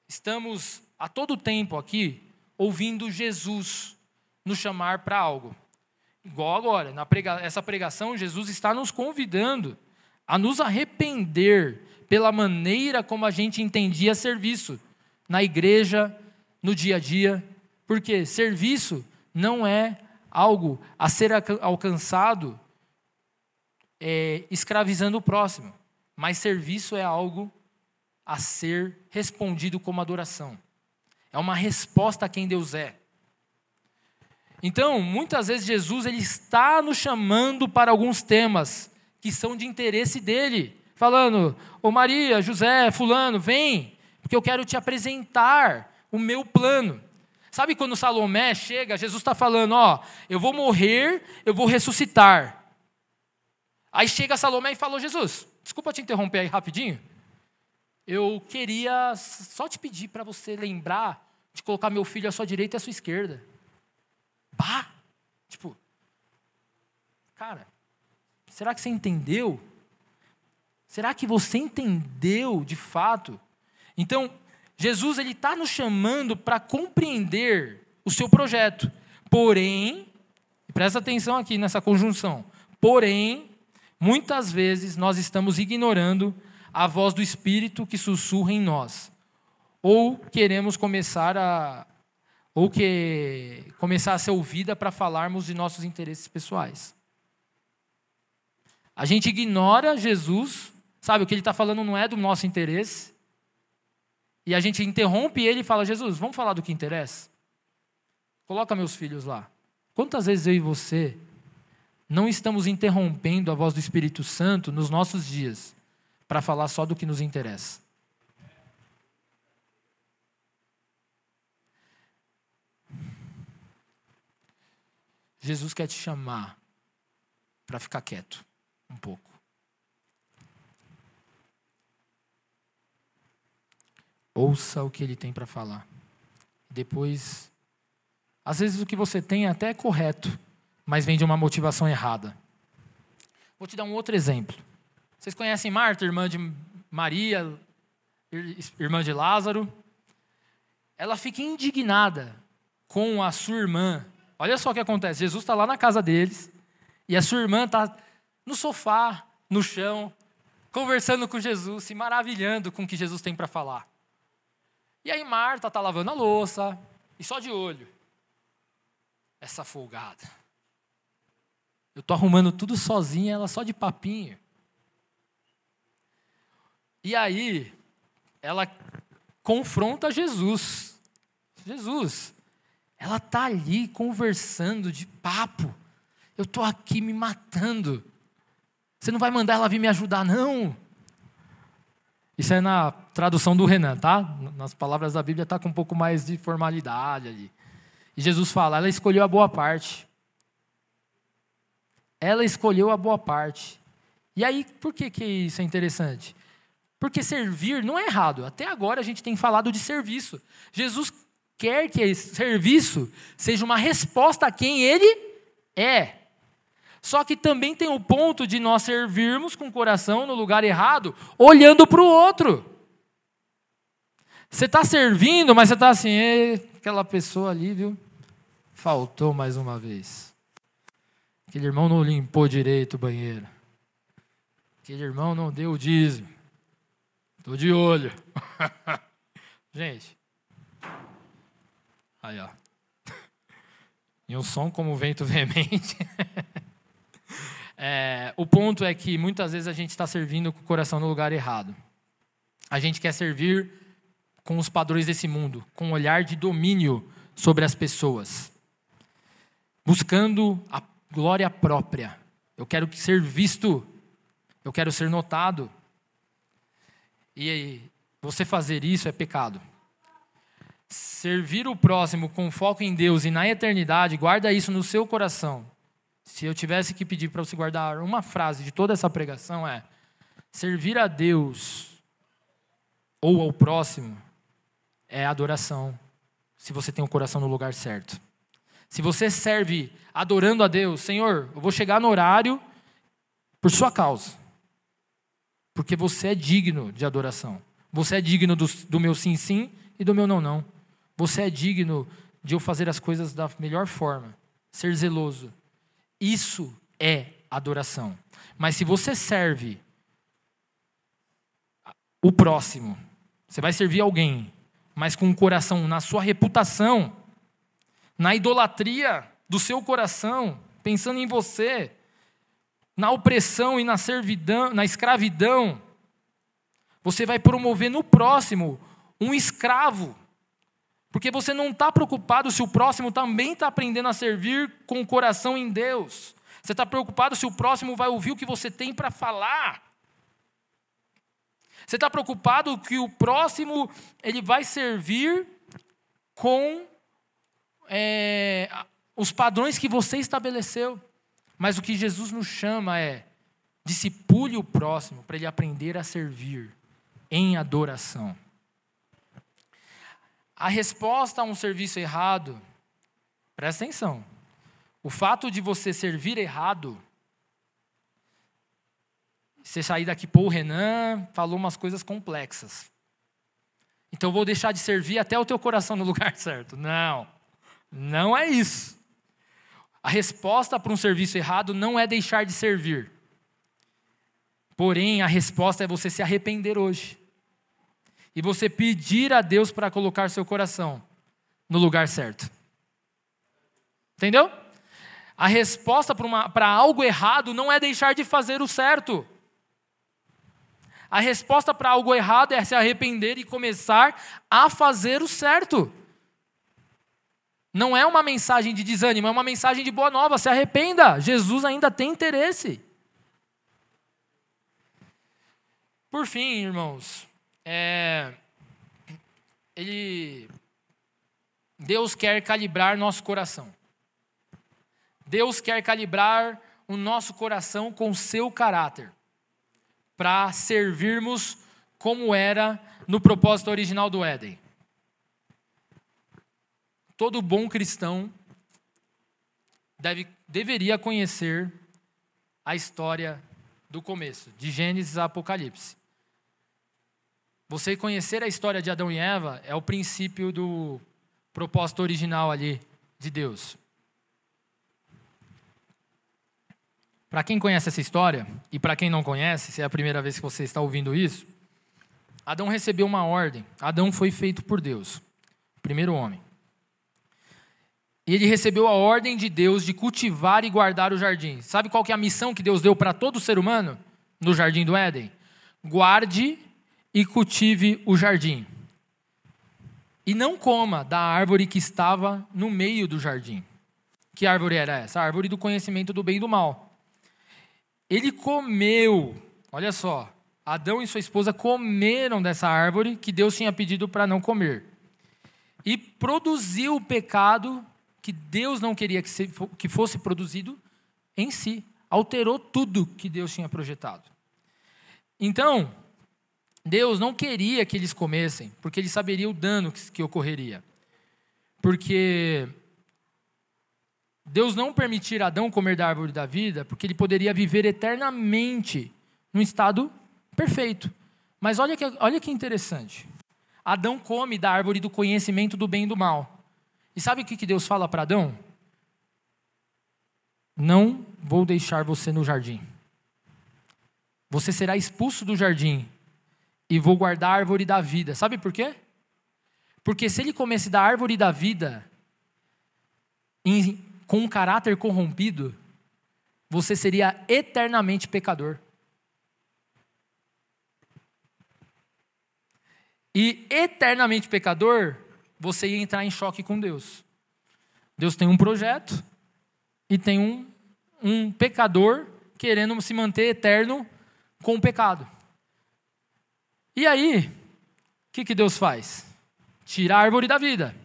estamos a todo tempo aqui ouvindo Jesus nos chamar para algo. Igual agora, essa pregação, Jesus está nos convidando a nos arrepender pela maneira como a gente entendia serviço na igreja, no dia a dia. Porque serviço não é algo a ser alcançado escravizando o próximo. Mas serviço é algo a ser respondido como adoração. É uma resposta a quem Deus é. Então, muitas vezes Jesus ele está nos chamando para alguns temas que são de interesse dele. Falando, ô Maria, José, fulano, vem, porque eu quero te apresentar o meu plano. Sabe quando Salomé chega, Jesus está falando, eu vou morrer, eu vou ressuscitar. Aí chega Salomé e falou, Jesus, desculpa te interromper aí rapidinho. Eu queria só te pedir para você lembrar de colocar meu filho à sua direita e à sua esquerda. Bah! Cara, será que você entendeu? Será que você entendeu de fato? Então, Jesus ele está nos chamando para compreender o seu projeto. Porém, presta atenção aqui nessa conjunção. Porém, muitas vezes nós estamos ignorando a voz do Espírito que sussurra em nós. Ou queremos começar a ser ouvida para falarmos de nossos interesses pessoais. A gente ignora Jesus, sabe, o que ele está falando não é do nosso interesse, e a gente interrompe ele e fala, Jesus, vamos falar do que interessa? Coloca meus filhos lá. Quantas vezes eu e você não estamos interrompendo a voz do Espírito Santo nos nossos dias para falar só do que nos interessa? Jesus quer te chamar para ficar quieto um pouco. Ouça o que ele tem para falar. Depois, às vezes o que você tem até é correto, mas vem de uma motivação errada. Vou te dar um outro exemplo. Vocês conhecem Marta, irmã de Maria, irmã de Lázaro? Ela fica indignada com a sua irmã. Olha só o que acontece. Jesus está lá na casa deles e a sua irmã está no sofá, no chão, conversando com Jesus, se maravilhando com o que Jesus tem para falar. E aí Marta está lavando a louça e só de olho. Essa folgada. Eu estou arrumando tudo sozinha, ela só de papinho. E aí, ela confronta Jesus. Jesus, ela está ali conversando de papo. Eu estou aqui me matando. Você não vai mandar ela vir me ajudar, não? Isso é na tradução do Renan, tá? Nas palavras da Bíblia está com um pouco mais de formalidade ali. E Jesus fala, ela escolheu a boa parte. Ela escolheu a boa parte. E aí, por que isso é interessante? Porque servir não é errado. Até agora a gente tem falado de serviço. Jesus quer que esse serviço seja uma resposta a quem Ele é. Só que também tem o ponto de nós servirmos com o coração no lugar errado, olhando para o outro. Você está servindo, mas você está assim, aquela pessoa ali, viu? Faltou mais uma vez. Aquele irmão não limpou direito o banheiro. Aquele irmão não deu o dízimo. Estou de olho. Gente. Aí, ó. E um som como vento veemente. O ponto é que muitas vezes a gente está servindo com o coração no lugar errado. A gente quer servir com os padrões desse mundo, com um olhar de domínio sobre as pessoas, buscando a glória própria. Eu quero ser visto, eu quero ser notado. E você fazer isso é pecado. Servir o próximo com foco em Deus e na eternidade, guarda isso no seu coração. Se eu tivesse que pedir para você guardar uma frase de toda essa pregação servir a Deus ou ao próximo é adoração, se você tem o coração no lugar certo. Se você serve adorando a Deus, Senhor, eu vou chegar no horário por sua causa, porque você é digno de adoração. Você é digno do meu sim, sim e do meu não, não. Você é digno de eu fazer as coisas da melhor forma, ser zeloso. Isso é adoração. Mas se você serve o próximo, você vai servir alguém, mas com o coração na sua reputação, na idolatria, do seu coração, pensando em você, na opressão e na servidão, na escravidão, você vai promover no próximo um escravo. Porque você não está preocupado se o próximo também está aprendendo a servir com o coração em Deus. Você está preocupado se o próximo vai ouvir o que você tem para falar. Você está preocupado que o próximo ele vai servir com os padrões que você estabeleceu. Mas o que Jesus nos chama é: discipule o próximo para ele aprender a servir em adoração. A resposta a um serviço errado, presta atenção, o fato de você servir errado, você sair daqui, pô, o Renan falou umas coisas complexas. Então eu vou deixar de servir até o teu coração no lugar certo. Não, não é isso. A resposta para um serviço errado não é deixar de servir. Porém, a resposta é você se arrepender hoje. E você pedir a Deus para colocar seu coração no lugar certo. Entendeu? A resposta para algo errado não é deixar de fazer o certo. A resposta para algo errado é se arrepender e começar a fazer o certo. Não é uma mensagem de desânimo, é uma mensagem de boa nova. Se arrependa, Jesus ainda tem interesse. Por fim, irmãos, Deus quer calibrar nosso coração. Deus quer calibrar o nosso coração com o seu caráter, para servirmos como era no propósito original do Éden. Todo bom cristão deveria conhecer a história do começo, de Gênesis a Apocalipse. Você conhecer a história de Adão e Eva é o princípio do propósito original ali de Deus. Para quem conhece essa história, e para quem não conhece, se é a primeira vez que você está ouvindo isso, Adão recebeu uma ordem. Adão foi feito por Deus, o primeiro homem. E ele recebeu a ordem de Deus de cultivar e guardar o jardim. Sabe qual que é a missão que Deus deu para todo ser humano no jardim do Éden? Guarde e cultive o jardim. E não coma da árvore que estava no meio do jardim. Que árvore era essa? A árvore do conhecimento do bem e do mal. Ele comeu, olha só, Adão e sua esposa comeram dessa árvore que Deus tinha pedido para não comer. E produziu o pecado que Deus não queria que fosse produzido em si. Alterou tudo que Deus tinha projetado. Então, Deus não queria que eles comessem, porque ele saberia o dano que ocorreria. Porque Deus não permitir Adão comer da árvore da vida, porque ele poderia viver eternamente num estado perfeito. Mas olha que interessante. Adão come da árvore do conhecimento do bem e do mal. E sabe o que Deus fala para Adão? Não vou deixar você no jardim. Você será expulso do jardim e vou guardar a árvore da vida. Sabe por quê? Porque se ele comesse da árvore da vida com um caráter corrompido, você seria eternamente pecador. E eternamente pecador, você ia entrar em choque com Deus. Deus tem um projeto e tem um pecador querendo se manter eterno com o pecado. E aí, o que Deus faz? Tira a árvore da vida.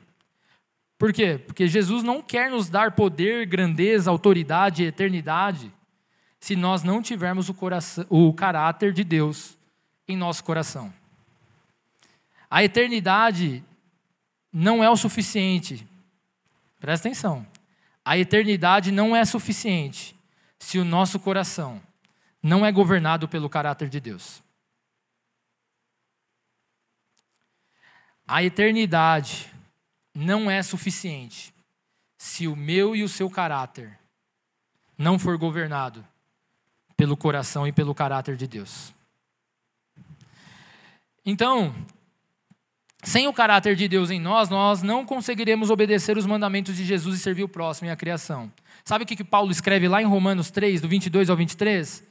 Por quê? Porque Jesus não quer nos dar poder, grandeza, autoridade e eternidade se nós não tivermos o caráter de Deus em nosso coração. A eternidade não é o suficiente. Presta atenção. A eternidade não é suficiente se o nosso coração não é governado pelo caráter de Deus. A eternidade não é suficiente se o meu e o seu caráter não for governado pelo coração e pelo caráter de Deus. Então, Sem o caráter de Deus em nós, nós não conseguiremos obedecer os mandamentos de Jesus e servir o próximo e a criação. Sabe o que Paulo escreve lá em Romanos 3, do 22 ao 23?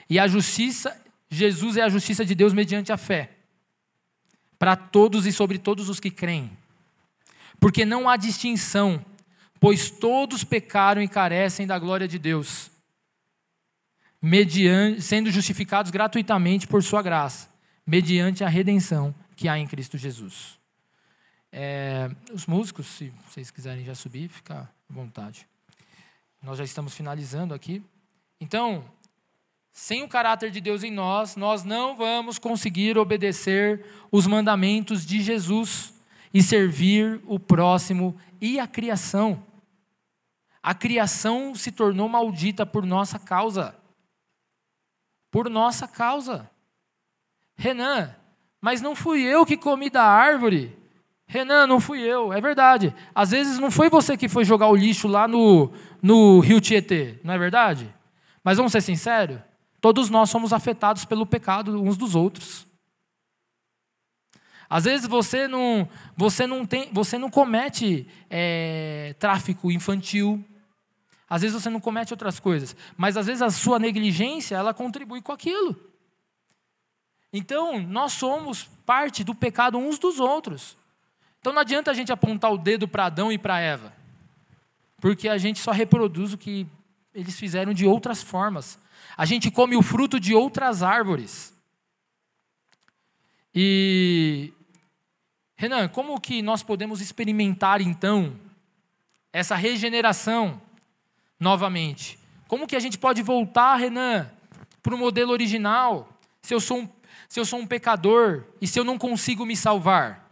E a justiça, Jesus é a justiça de Deus mediante a fé, para todos e sobre todos os que creem. Porque não há distinção, pois todos pecaram e carecem da glória de Deus, sendo justificados gratuitamente por sua graça, mediante a redenção que há em Cristo Jesus. Os músicos, se vocês quiserem já subir, fica à vontade. Nós já estamos finalizando aqui. Então, sem o caráter de Deus em nós, nós não vamos conseguir obedecer os mandamentos de Jesus e servir o próximo e a criação. A criação se tornou maldita por nossa causa. Por nossa causa. Renan, mas não fui eu que comi da árvore. Renan, não fui eu. É verdade. Às vezes não foi você que foi jogar o lixo lá no Rio Tietê. Não é verdade? Mas vamos ser sinceros? Todos nós somos afetados pelo pecado uns dos outros. Às vezes você não comete tráfico infantil. Às vezes você não comete outras coisas. Mas às vezes a sua negligência, ela contribui com aquilo. Então, nós somos parte do pecado uns dos outros. Então, não adianta a gente apontar o dedo para Adão e para Eva, porque a gente só reproduz o que eles fizeram de outras formas. A gente come o fruto de outras árvores. E, Renan, como que nós podemos experimentar, então, essa regeneração novamente? Como que a gente pode voltar, Renan, para o modelo original, se eu sou um pecador e se eu não consigo me salvar?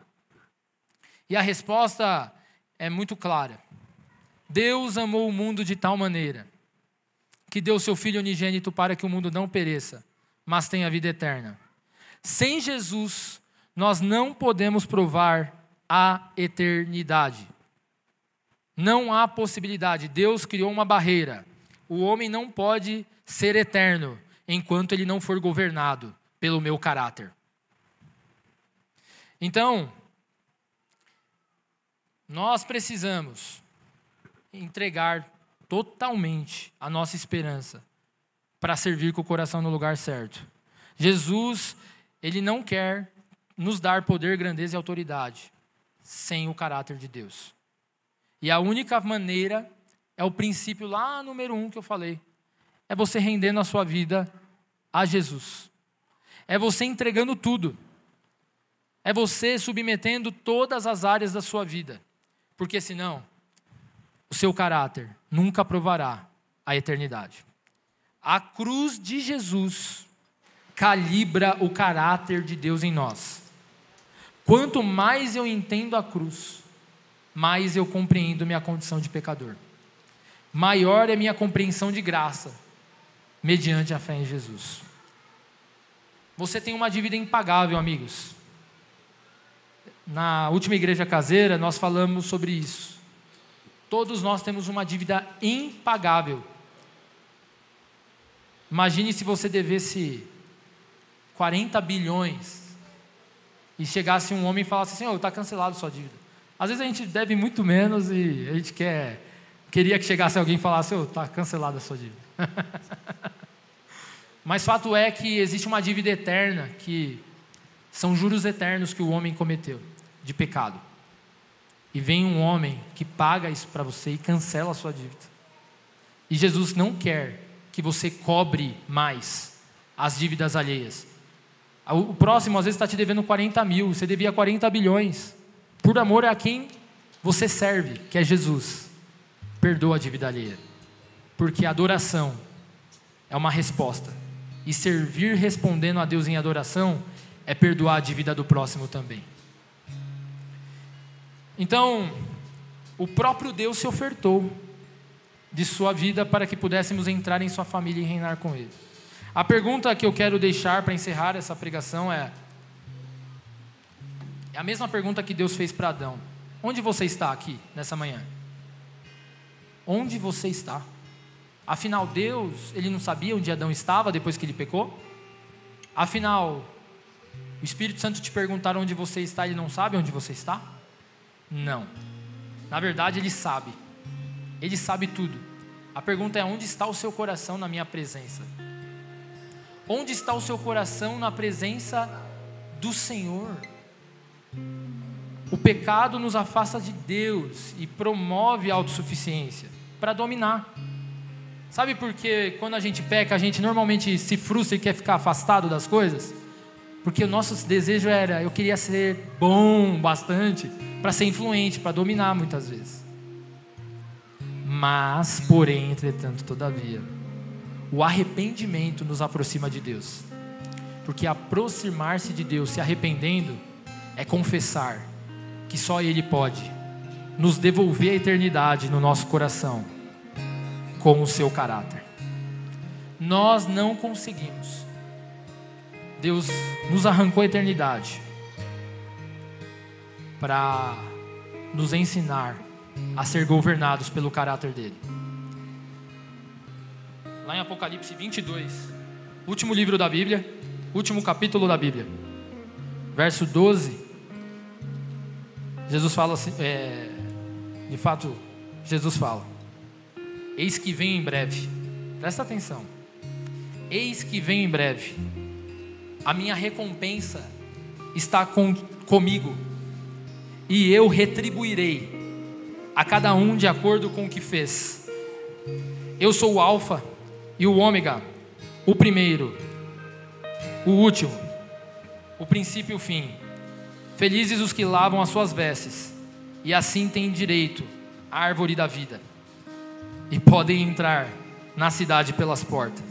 E a resposta é muito clara. Deus amou o mundo de tal maneira que deu seu Filho unigênito para que o mundo não pereça, mas tenha vida eterna. Sem Jesus, nós não podemos provar a eternidade. Não há possibilidade. Deus criou uma barreira. O homem não pode ser eterno enquanto ele não for governado pelo meu caráter. Então, nós precisamos entregar totalmente a nossa esperança para servir com o coração no lugar certo. Jesus, ele não quer nos dar poder, grandeza e autoridade sem o caráter de Deus. E a única maneira é o princípio lá número 1 que eu falei. É você rendendo a sua vida a Jesus. É você entregando tudo. É você submetendo todas as áreas da sua vida. Porque senão, o seu caráter nunca provará a eternidade. A cruz de Jesus calibra o caráter de Deus em nós. Quanto mais eu entendo a cruz, mais eu compreendo minha condição de pecador. Maior é minha compreensão de graça, mediante a fé em Jesus. Você tem uma dívida impagável, amigos. Na última igreja caseira, nós falamos sobre isso. Todos nós temos uma dívida impagável. Imagine se você devesse 40 bilhões e chegasse um homem e falasse assim: está cancelado sua dívida. Às vezes a gente deve muito menos e a gente queria que chegasse alguém e falasse: está cancelada a sua dívida. Mas fato é que existe uma dívida eterna, que são juros eternos que o homem cometeu de pecado. E vem um homem que paga isso para você e cancela a sua dívida. E Jesus não quer que você cobre mais as dívidas alheias. O próximo às vezes está te devendo 40 mil, você devia 40 bilhões. Por amor a quem você serve, que é Jesus. Perdoa a dívida alheia. Porque a adoração é uma resposta. E servir respondendo a Deus em adoração é perdoar a dívida do próximo também. Então, o próprio Deus se ofertou de sua vida para que pudéssemos entrar em sua família e reinar com Ele. A pergunta que eu quero deixar para encerrar essa pregação é a mesma pergunta que Deus fez para Adão. Onde você está aqui, nessa manhã? Onde você está? Afinal, Deus, Ele não sabia onde Adão estava depois que ele pecou? Afinal, O Espírito Santo te perguntar onde você está, ele não sabe onde você está? Não. Na verdade, ele sabe. Ele sabe tudo. A pergunta é: onde está o seu coração na minha presença? Onde está o seu coração na presença do Senhor? O pecado nos afasta de Deus e promove a autossuficiência para dominar. Sabe por que quando a gente peca, a gente normalmente se frustra e quer ficar afastado das coisas? Porque o nosso desejo era: eu queria ser bom bastante para ser influente, para dominar muitas vezes. Mas, porém, entretanto, todavia, o arrependimento nos aproxima de Deus. Porque aproximar-se de Deus se arrependendo é confessar que só Ele pode nos devolver a eternidade no nosso coração com o seu caráter. Nós não conseguimos. Deus nos arrancou a eternidade para nos ensinar a ser governados pelo caráter dele. Lá em Apocalipse 22, último livro da Bíblia, último capítulo da Bíblia, verso 12, Jesus fala assim, de fato, Jesus fala: eis que venho em breve. Presta atenção. Eis que venho em breve. A minha recompensa está comigo, e eu retribuirei a cada um de acordo com o que fez. Eu sou o Alfa e o Ômega, o primeiro, o último, o princípio e o fim. Felizes os que lavam as suas vestes, e assim têm direito à árvore da vida, e podem entrar na cidade pelas portas.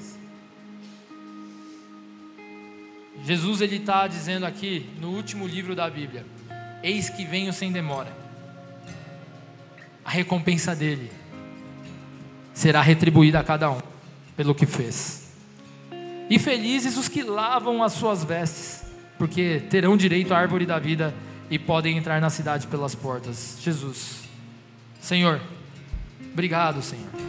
Jesus, ele está dizendo aqui no último livro da Bíblia: eis que venho sem demora. A recompensa dele será retribuída a cada um pelo que fez. E felizes os que lavam as suas vestes, porque terão direito à árvore da vida e podem entrar na cidade pelas portas. Jesus, Senhor, obrigado, Senhor.